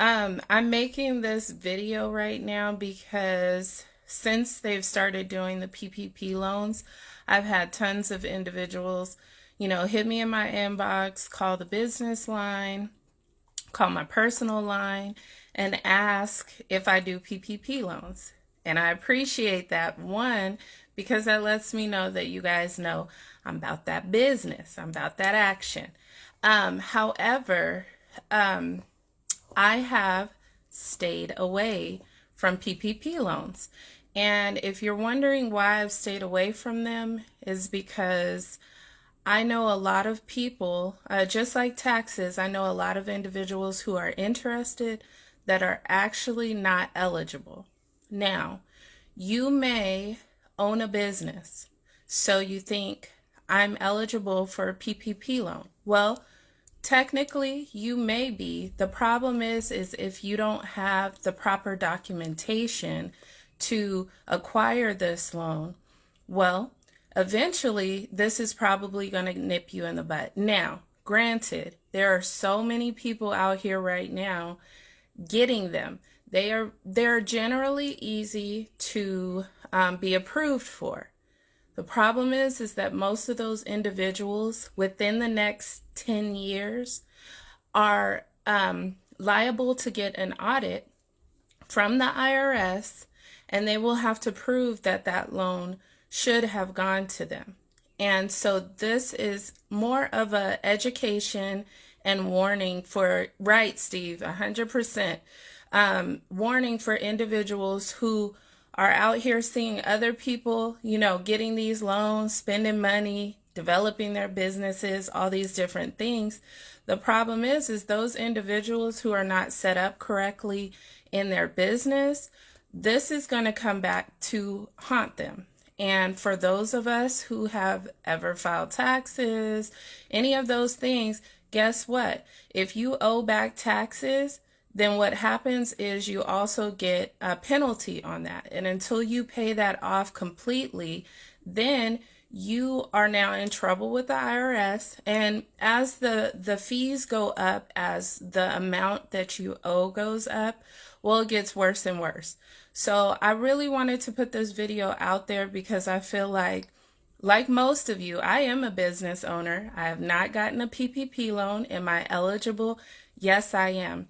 I'm making this video right now because since they've started doing the PPP loans, I've had tons of individuals, hit me in my inbox, call the business line, call my personal line, and ask if I do PPP loans. And I appreciate that, one, because that lets me know that you guys know I'm about that business, I'm about that action. However, I have stayed away from PPP loans. And if you're wondering why I've stayed away from them, is because I know a lot of people, just like taxes, I know a lot of individuals who are interested that are actually not eligible. Now, you may own a business, so you think I'm eligible for a PPP loan. Well, technically, you may be. The problem is if you don't have the proper documentation to acquire this loan, well, eventually this is probably going to nip you in the butt. Now, granted, there are so many people out here right now getting them. They're generally easy to be approved for. The problem is that most of those individuals within the next 10 years are liable to get an audit from the IRS, and they will have to prove that that loan should have gone to them. And so this is more of a education and warning for, right, Steve, 100%, warning for individuals who are out here seeing other people, getting these loans, spending money, developing their businesses, all these different things. The problem is those individuals who are not set up correctly in their business, this is going to come back to haunt them. And for those of us who have ever filed taxes, any of those things, guess what? If you owe back taxes, then what happens is you also get a penalty on that. And until you pay that off completely, then you are now in trouble with the IRS. And as the fees go up, as the amount that you owe goes up, well, it gets worse and worse. So I really wanted to put this video out there because I feel like most of you, I am a business owner. I have not gotten a PPP loan. Am I eligible? Yes, I am.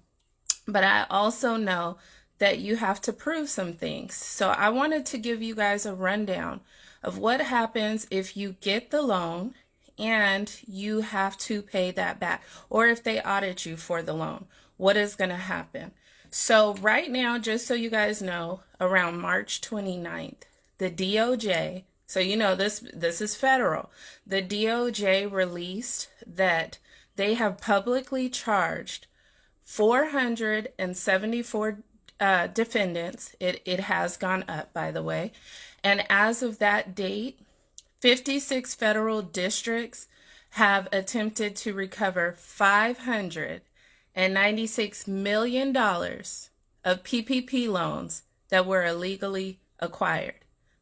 But I also know that you have to prove some things. So I wanted to give you guys a rundown of what happens if you get the loan and you have to pay that back, or if they audit you for the loan, what is going to happen? So right now, just so you guys know, around March 29th, the DOJ, so this is federal, the DOJ released that they have publicly charged 474 defendants. It has gone up, by the way. And as of that date, 56 federal districts have attempted to recover $596 million of PPP loans that were illegally acquired.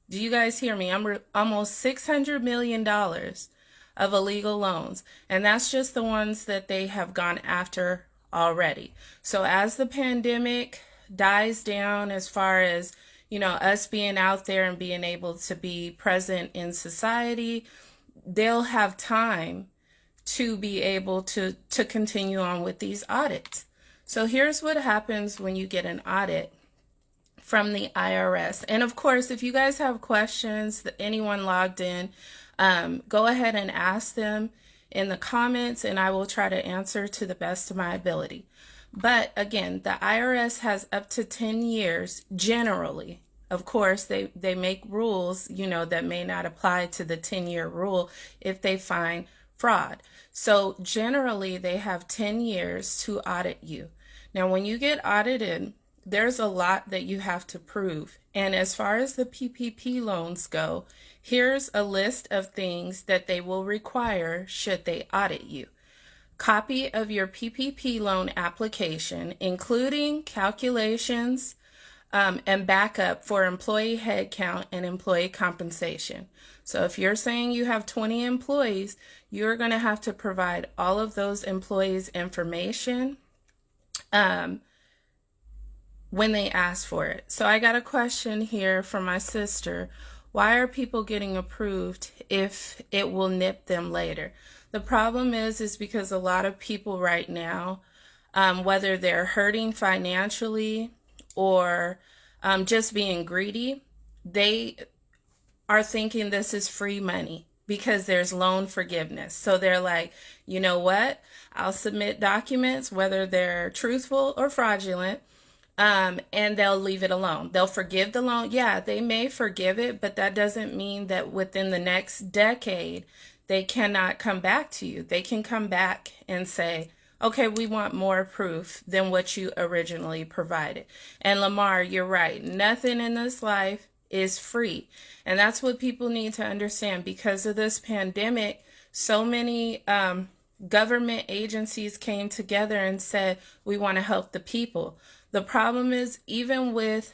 Do you guys hear me? Almost $600 million of illegal loans. And that's just the ones that they have gone after already. So as the pandemic dies down, as far as us being out there and being able to be present in society, they'll have time to be able to continue on with these audits. So here's what happens when you get an audit from the IRS. And of course, if you guys have questions, anyone logged in, go ahead and ask them in the comments, and I will try to answer to the best of my ability. But again, the IRS has up to 10 years generally. Of course, they make rules, that may not apply to the 10-year rule if they find fraud. So generally, they have 10 years to audit you. Now, when you get audited, there's a lot that you have to prove. And as far as the PPP loans go, here's a list of things that they will require should they audit you. Copy of your PPP loan application, including calculations and backup for employee headcount and employee compensation. So if you're saying you have 20 employees, you're going to have to provide all of those employees' information. when they ask for it. So I got a question here from my sister. Why are people getting approved if it will nip them later? The problem is because a lot of people right now, whether they're hurting financially or just being greedy, they are thinking this is free money because there's loan forgiveness. So they're like, you know what? I'll submit documents, whether they're truthful or fraudulent, and they'll leave it alone. They'll forgive the loan. Yeah, they may forgive it, but that doesn't mean that within the next decade, they cannot come back to you. They can come back and say, okay, we want more proof than what you originally provided. And Lamar, you're right. Nothing in this life is free. And that's what people need to understand. Because of this pandemic, so many government agencies came together and said, we want to help the people. The problem is, even with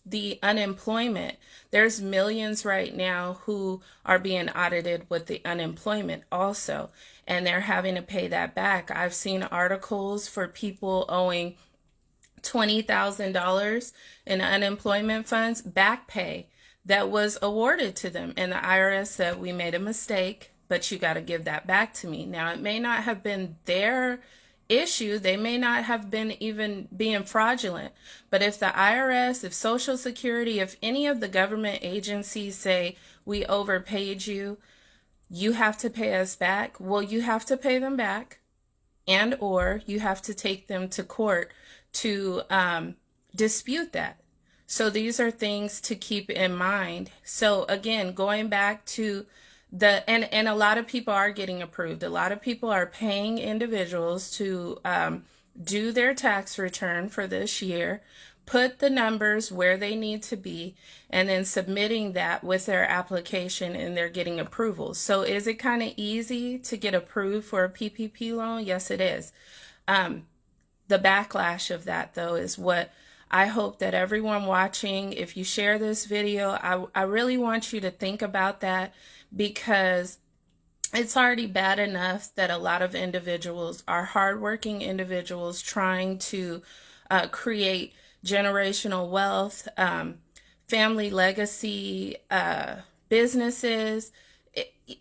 the unemployment, there's millions right now who are being audited with the unemployment also, and they're having to pay that back. I've seen articles for people owing $20,000 in unemployment funds back pay that was awarded to them. And the IRS said, we made a mistake, but you got to give that back to me. Now, it may not have been their issue. They may not have been even being fraudulent. But if the IRS, if Social Security, if any of the government agencies say, we overpaid you, you have to pay us back, well, you have to pay them back, and or you have to take them to court to dispute that. So these are things to keep in mind. So again, going back to and a lot of people are getting approved. A lot of people are paying individuals to do their tax return for this year, put the numbers where they need to be, and then submitting that with their application, and they're getting approvals. So is it kind of easy to get approved for a PPP loan? Yes, it is. The backlash of that, though, is what I hope that everyone watching, if you share this video, I really want you to think about that, because it's already bad enough that a lot of individuals are hardworking individuals trying to create generational wealth, family legacy, businesses.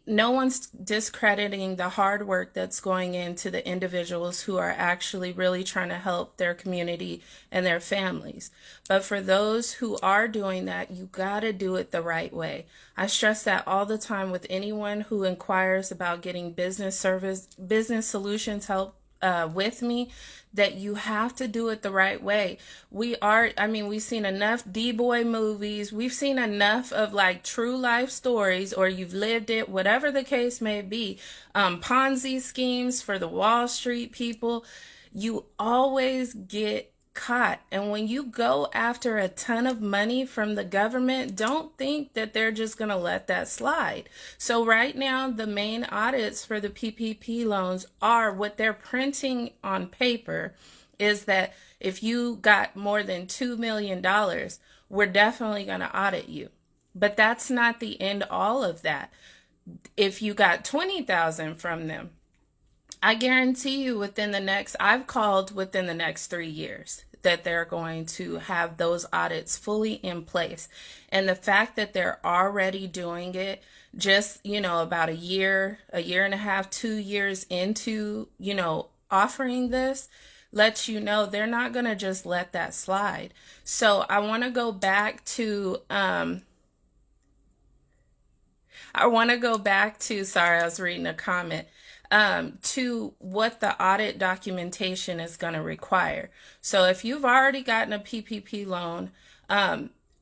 No one's discrediting the hard work that's going into the individuals who are actually really trying to help their community and their families. But for those who are doing that, you got to do it the right way. I stress that all the time with anyone who inquires about getting business solutions help with me, that you have to do it the right way. We've seen enough D-boy movies. We've seen enough of like true life stories, or you've lived it, whatever the case may be. Ponzi schemes for the Wall Street people. You always get caught. And when you go after a ton of money from the government, don't think that they're just going to let that slide. So right now, the main audits for the PPP loans are what they're printing on paper is that if you got more than $2 million, we're definitely going to audit you. But that's not the end all of that. If you got 20,000 from them, I guarantee you I've called within the next 3 years that they're going to have those audits fully in place. And the fact that they're already doing it just, about a year and a half, 2 years into, offering this, lets you know they're not going to just let that slide. So I want to go back to, sorry, I was reading a comment. To what the audit documentation is going to require. So if you've already gotten a PPP loan,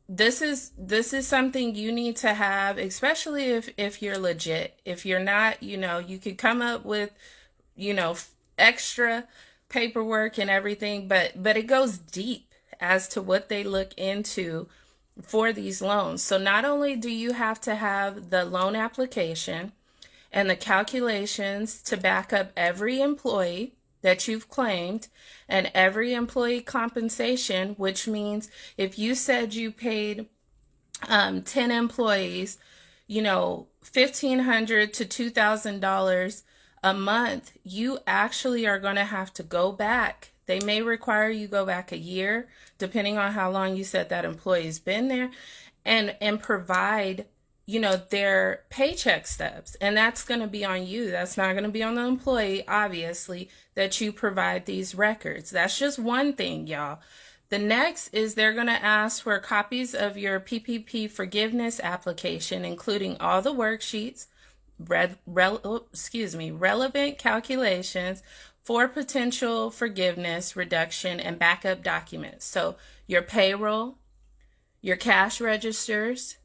this is something you need to have, especially if you're legit. If you're not, you could come up with, extra paperwork and everything, but it goes deep as to what they look into for these loans. So not only do you have to have the loan application and the calculations to back up every employee that you've claimed and every employee compensation, which means if you said you paid 10 employees, $1,500 to $2,000 a month, you actually are going to have to go back They may require you go back a year, depending on how long you said that employee's been there, and provide, their paycheck stubs. And that's going to be on you. That's not going to be on the employee, obviously, that you provide these records. That's just one thing, y'all. The next is they're going to ask for copies of your PPP forgiveness application, including all the worksheets, relevant calculations for potential forgiveness, reduction, and backup documents. So your payroll, your cash registers,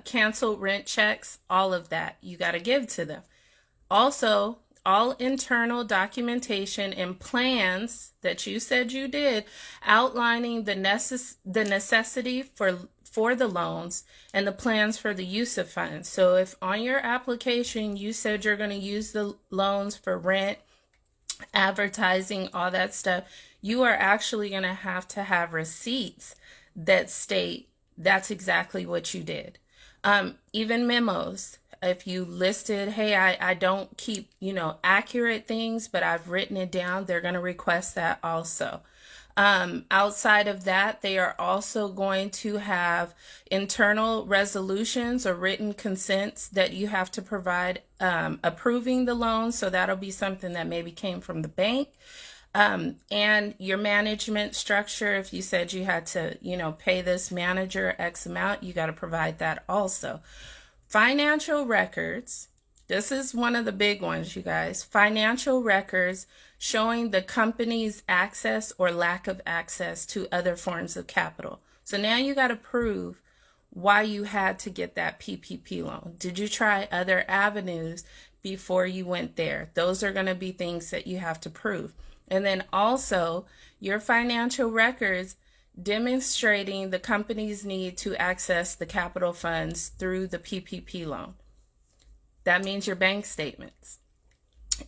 canceled rent checks, all of that you got to give to them. Also, all internal documentation and plans that you said you did, outlining the necessity for the loans and the plans for the use of funds. So if on your application you said you're going to use the loans for rent, advertising, all that stuff, you are actually going to have receipts that state that's exactly what you did. Even memos. If you listed, hey, I don't keep, accurate things, but I've written it down, they're going to request that also. Outside of that, they are also going to have internal resolutions or written consents that you have to provide approving the loan. So that'll be something that maybe came from the bank. And your management structure, if you said you had to, pay this manager X amount, you got to provide that also. Financial records. This is one of the big ones, you guys. Financial records showing the company's access or lack of access to other forms of capital. So now you got to prove why you had to get that PPP loan. Did you try other avenues before you went there? Those are going to be things that you have to prove. And then also your financial records demonstrating the company's need to access the capital funds through the PPP loan. That means your bank statements.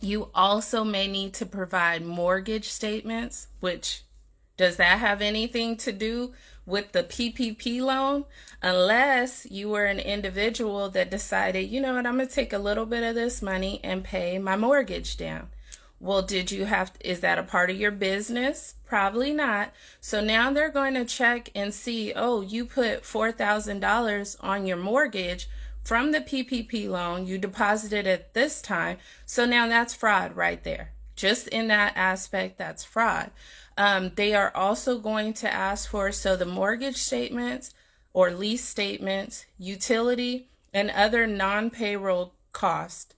You also may need to provide mortgage statements, which does that have anything to do with the PPP loan? Unless you were an individual that decided, you know what, I'm going to take a little bit of this money and pay my mortgage down. Well, is that a part of your business? Probably not. So now they're going to check and see, oh, you put $4,000 on your mortgage from the PPP loan. You deposited it this time. So now that's fraud right there. Just in that aspect, that's fraud. They are also going to ask for, the mortgage statements or lease statements, utility, and other non-payroll costs.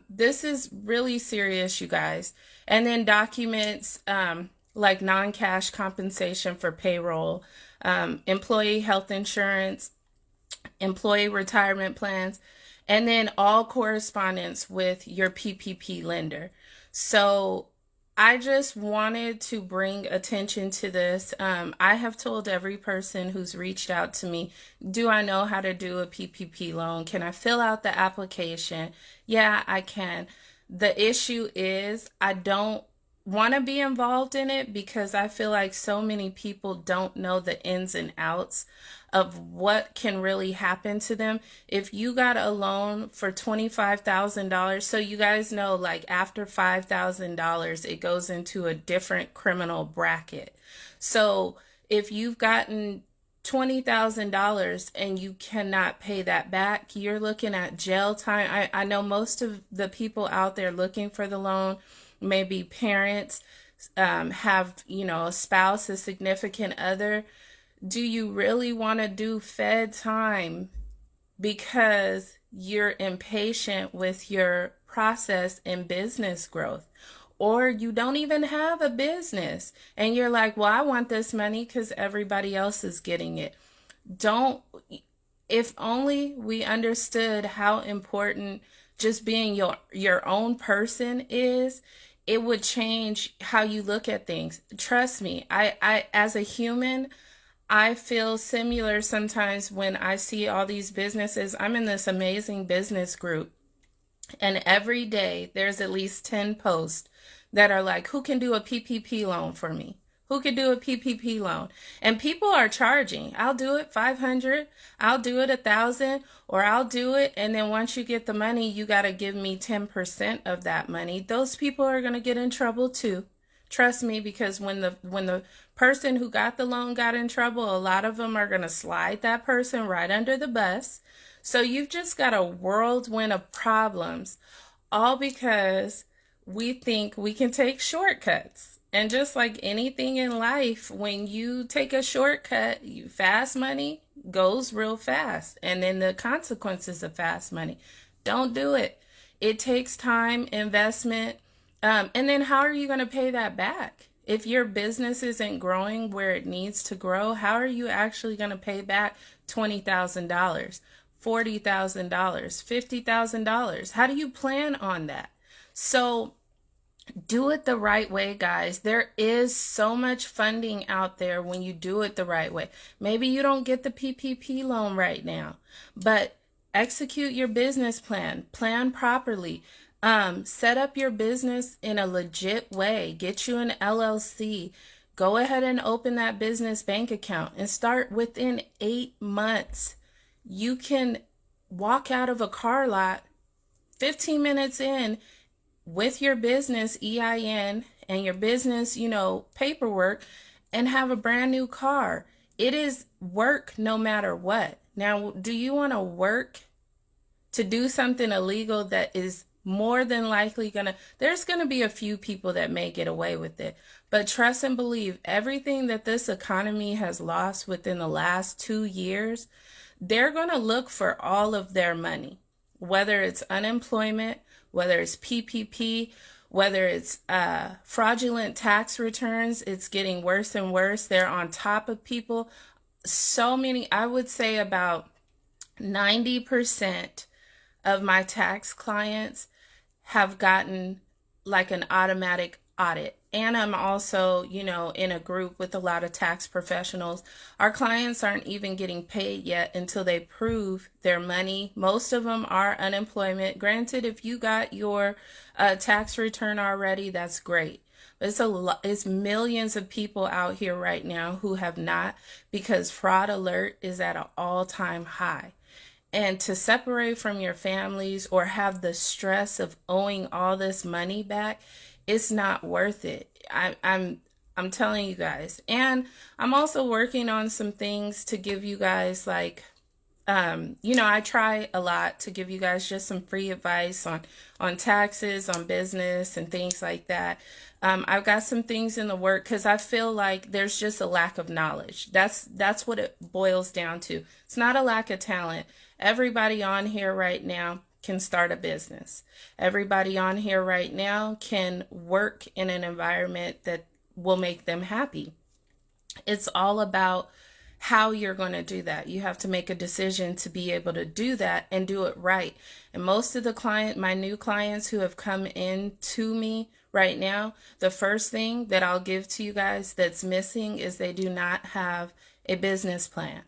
This is really serious, you guys. And then documents like non-cash compensation for payroll, employee health insurance, employee retirement plans, and then all correspondence with your PPP lender. So I just wanted to bring attention to this. I have told every person who's reached out to me, do I know how to do a PPP loan? Can I fill out the application? Yeah, I can. The issue is I don't want to be involved in it because I feel like so many people don't know the ins and outs of what can really happen to them. If you got a loan for $25,000, so you guys know, like after $5,000, it goes into a different criminal bracket. So if you've gotten $20,000 and you cannot pay that back, you're looking at jail time. I know most of the people out there looking for the loan, maybe parents, have, a spouse, a significant other. Do you really want to do Fed time because you're impatient with your process and business growth? Or you don't even have a business and you're like, well, I want this money because everybody else is getting it. If only we understood how important just being your own person is, it would change how you look at things. Trust me, I as a human, I feel similar sometimes when I see all these businesses. I'm in this amazing business group, and every day there's at least 10 posts that are like, who can do a PPP loan for me? Who can do a PPP loan? And people are charging. I'll do it $500. I'll do it $1,000, or I'll do it. And then once you get the money, you got to give me 10% of that money. Those people are going to get in trouble too. Trust me, because when the person who got the loan got in trouble, a lot of them are going to slide that person right under the bus. So you've just got a whirlwind of problems, all because we think we can take shortcuts. And just like anything in life, when you take a shortcut, fast money goes real fast. And then the consequences of fast money. Don't do it. It takes time, investment. And then how are you going to pay that back? If your business isn't growing where it needs to grow, how are you actually going to pay back $20,000, $40,000, $50,000? How do you plan on that? So do it the right way, guys. There is so much funding out there when you do it the right way. Maybe you don't get the PPP loan right now, but execute your business plan. Plan properly. Set up your business in a legit way. Get you an LLC. Go ahead and open that business bank account and start within 8 months. You can walk out of a car lot 15 minutes in with your business EIN and your business, paperwork, and have a brand new car. It is work no matter what. Now, do you want to work to do something illegal that is more than likely there's gonna be a few people that may get away with it, but trust and believe, everything that this economy has lost within the last 2 years, they're gonna look for all of their money, whether it's unemployment, whether it's PPP, whether it's fraudulent tax returns. It's getting worse and worse. They're on top of people. So many, I would say about 90% of my tax clients have gotten like an automatic audit. And I'm also, in a group with a lot of tax professionals. Our clients aren't even getting paid yet until they prove their money. Most of them are unemployment. Granted, if you got your tax return already, that's great. But it's millions of people out here right now who have not, because fraud alert is at an all-time high. And to separate from your families or have the stress of owing all this money back, it's not worth it. I'm telling you guys. And I'm also working on some things to give you guys I try a lot to give you guys just some free advice on taxes, on business, and things like that. I've got some things in the work because I feel like there's just a lack of knowledge. That's what it boils down to. It's not a lack of talent. Everybody on here right now can start a business. Everybody on here right now can work in an environment that will make them happy. It's all about how you're going to do that. You have to make a decision to be able to do that and do it right. And most of my new clients who have come in to me right now, the first thing that I'll give to you guys that's missing is they do not have a business plan.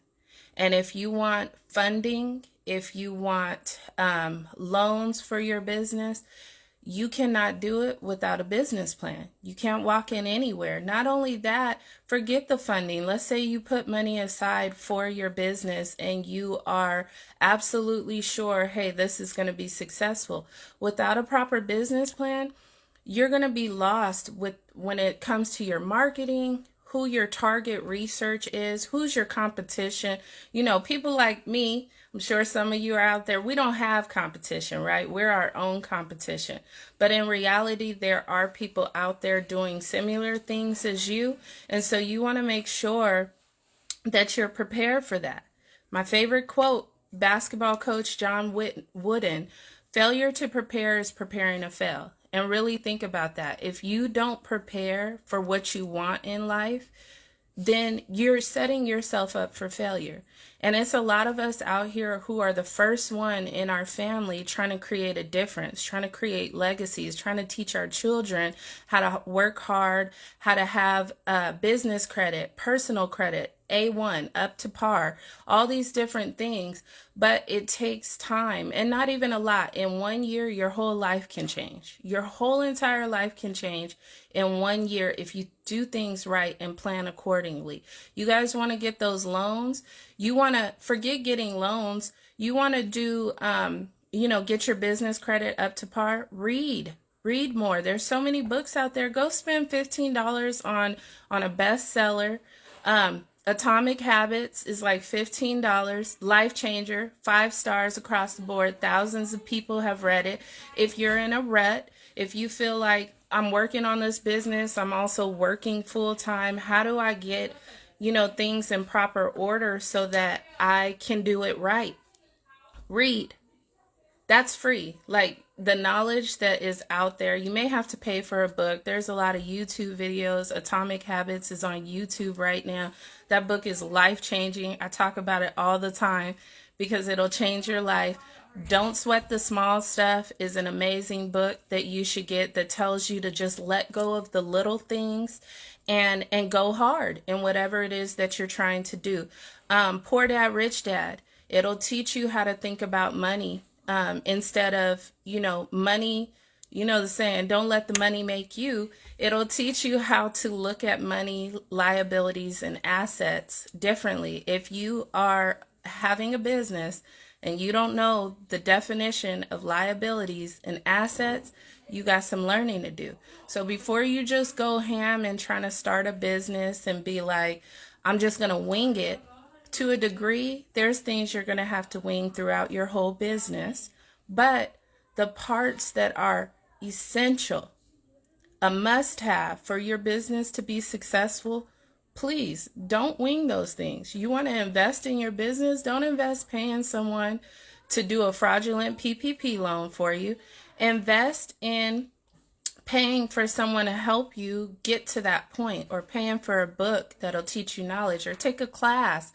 And if you want funding, if you want loans for your business, you cannot do it without a business plan. You can't walk in anywhere. Not only that, forget the funding. Let's say you put money aside for your business and you are absolutely sure, hey, this is going to be successful. Without a proper business plan, you're going to be lost when it comes to your marketing, who your target research is, who's your competition. People like me, I'm sure some of you are out there, we don't have competition, right? We're our own competition. But in reality, there are people out there doing similar things as you. And so you want to make sure that you're prepared for that. My favorite quote, basketball coach John Wooden, failure to prepare is preparing to fail. And really think about that. If you don't prepare for what you want in life, then you're setting yourself up for failure. And it's a lot of us out here who are the first one in our family trying to create a difference, trying to create legacies, trying to teach our children how to work hard, how to have business credit, personal credit, A1, up to par, all these different things. But it takes time, and not even a lot. In 1 year, your whole life can change. Your whole entire life can change in 1 year if you do things right and plan accordingly. You guys want to get those loans? You want to forget getting loans. You want to do, get your business credit up to par? Read. Read more. There's so many books out there. Go spend $15 on a bestseller. Atomic Habits is like $15. Life Changer, 5 stars across the board. Thousands of people have read it. If you're in a rut, if you feel like I'm working on this business, I'm also working full time, how do I get, things in proper order so that I can do it right? Read. That's free. Like the knowledge that is out there, you may have to pay for a book. There's a lot of YouTube videos. Atomic Habits is on YouTube right now. That book is life-changing. I talk about it all the time because it'll change your life. Don't Sweat the Small Stuff is an amazing book that you should get that tells you to just let go of the little things and go hard in whatever it is that you're trying to do. Poor Dad, Rich Dad. It'll teach you how to think about money. Instead of, money, the saying, don't let the money make you. It'll teach you how to look at money, liabilities, and assets differently. If you are having a business and you don't know the definition of liabilities and assets, you got some learning to do. So before you just go ham and trying to start a business and be like, I'm just going to wing it, to a degree, there's things you're going to have to wing throughout your whole business. But the parts that are essential, a must-have for your business to be successful, please don't wing those things. You want to invest in your business? Don't invest paying someone to do a fraudulent PPP loan for you. Invest in paying for someone to help you get to that point, or paying for a book that'll teach you knowledge, or take a class.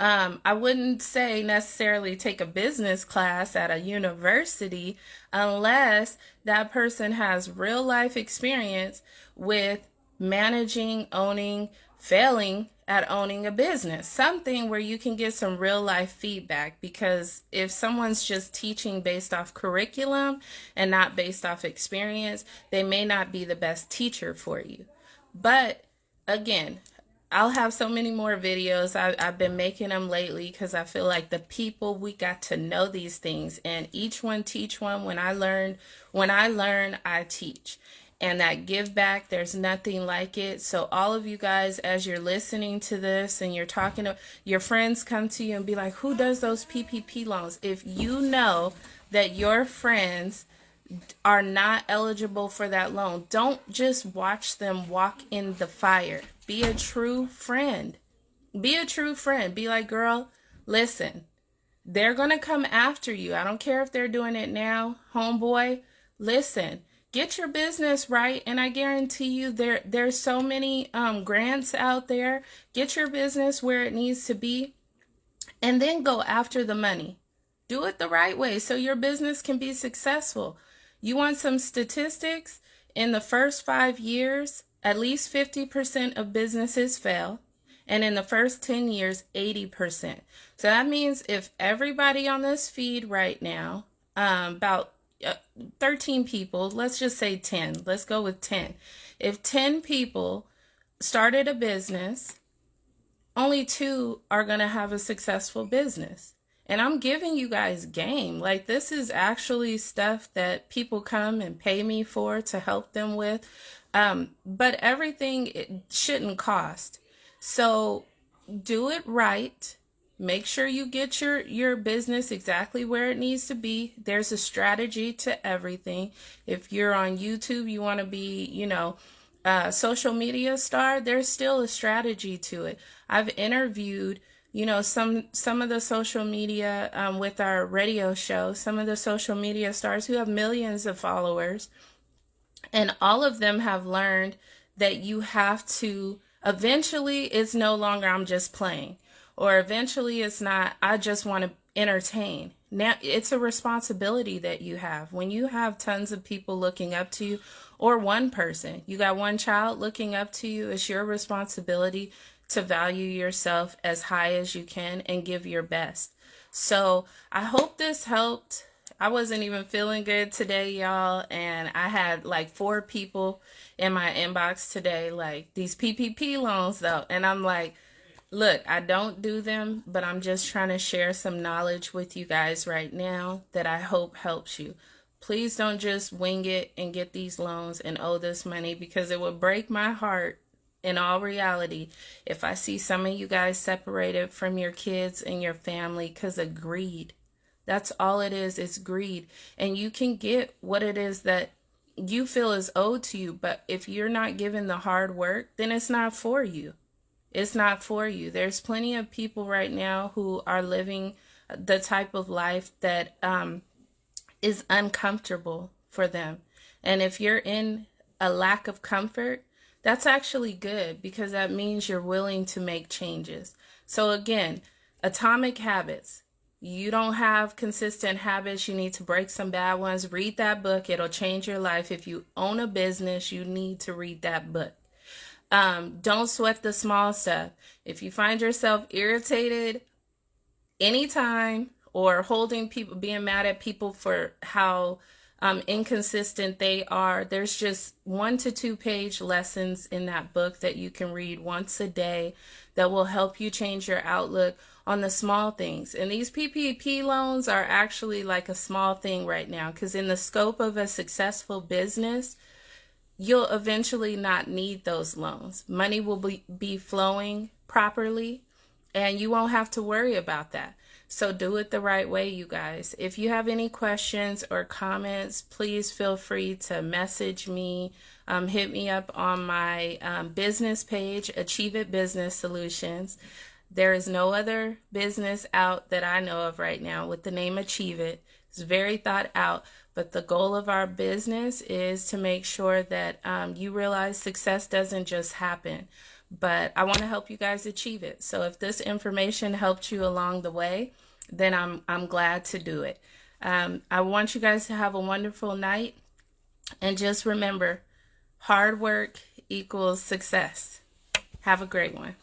I wouldn't say necessarily take a business class at a university unless that person has real life experience with managing, owning, failing at owning a business. Something where you can get some real life feedback, because if someone's just teaching based off curriculum and not based off experience, they may not be the best teacher for you. But again, I'll have so many more videos. I've been making them lately because I feel like the people, we got to know these things, and each one teach one. When I learn, I teach. And that give back, there's nothing like it. So all of you guys, as you're listening to this and you're talking to your friends, come to you and be like, who does those PPP loans? If you know that your friends are not eligible for that loan, don't just watch them walk in the fire. Be a true friend. Be a true friend. Be like, girl, listen, they're going to come after you. I don't care if they're doing it now. Homeboy, listen, get your business right. And I guarantee you there's so many grants out there. Get your business where it needs to be, and then go after the money. Do it the right way so your business can be successful. You want some statistics? In the first 5 years, at least 50% of businesses fail. And in the first 10 years, 80%. So that means if everybody on this feed right now, about 13 people, let's just say 10. Let's go with 10. If 10 people started a business, only 2 are going to have a successful business. And I'm giving you guys game. Like, this is actually stuff that people come and pay me for to help them with. But everything, it shouldn't cost. So do it right. Make sure you get your business exactly where it needs to be. There's a strategy to everything. If you're on YouTube, you want to be, social media star, there's still a strategy to it. I've interviewed some of the social media with our radio show, some of the social media stars who have millions of followers, and all of them have learned that you have to, eventually it's no longer I'm just playing, or eventually it's not I just want to entertain. Now it's a responsibility that you have. When you have tons of people looking up to you, or one person, you got one child looking up to you, it's your responsibility to value yourself as high as you can and give your best. So I hope this helped. I wasn't even feeling good today, y'all, and I had like 4 people in my inbox today, like, these PPP loans though. And I'm like, look, I don't do them, but I'm just trying to share some knowledge with you guys right now that I hope helps you. Please don't just wing it and get these loans and owe this money, because it would break my heart in all reality if I see some of you guys separated from your kids and your family because of greed. That's all it is. It's greed. And you can get what it is that you feel is owed to you, but if you're not given the hard work, then it's not for you. It's not for you. There's plenty of people right now who are living the type of life that is uncomfortable for them. And if you're in a lack of comfort, that's actually good, because that means you're willing to make changes. So again, atomic habits. You don't have consistent habits. You need to break some bad ones. Read that book. It'll change your life. If you own a business, you need to read that book. Don't sweat the small stuff. If you find yourself irritated anytime, or holding people, being mad at people for how inconsistent they are, there's just 1 to 2 page lessons in that book that you can read once a day that will help you change your outlook on the small things. And these PPP loans are actually like a small thing right now, because in the scope of a successful business, you'll eventually not need those loans. Money will be flowing properly, and you won't have to worry about that. So do it the right way, you guys. If you have any questions or comments, please feel free to message me. Hit me up on my business page, Achieve It Business Solutions. There is no other business out that I know of right now with the name Achieve It. It's very thought out, but the goal of our business is to make sure that you realize success doesn't just happen, but I want to help you guys achieve it. So if this information helped you along the way, then I'm glad to do it. I want you guys to have a wonderful night, and just remember, hard work equals success. Have a great one.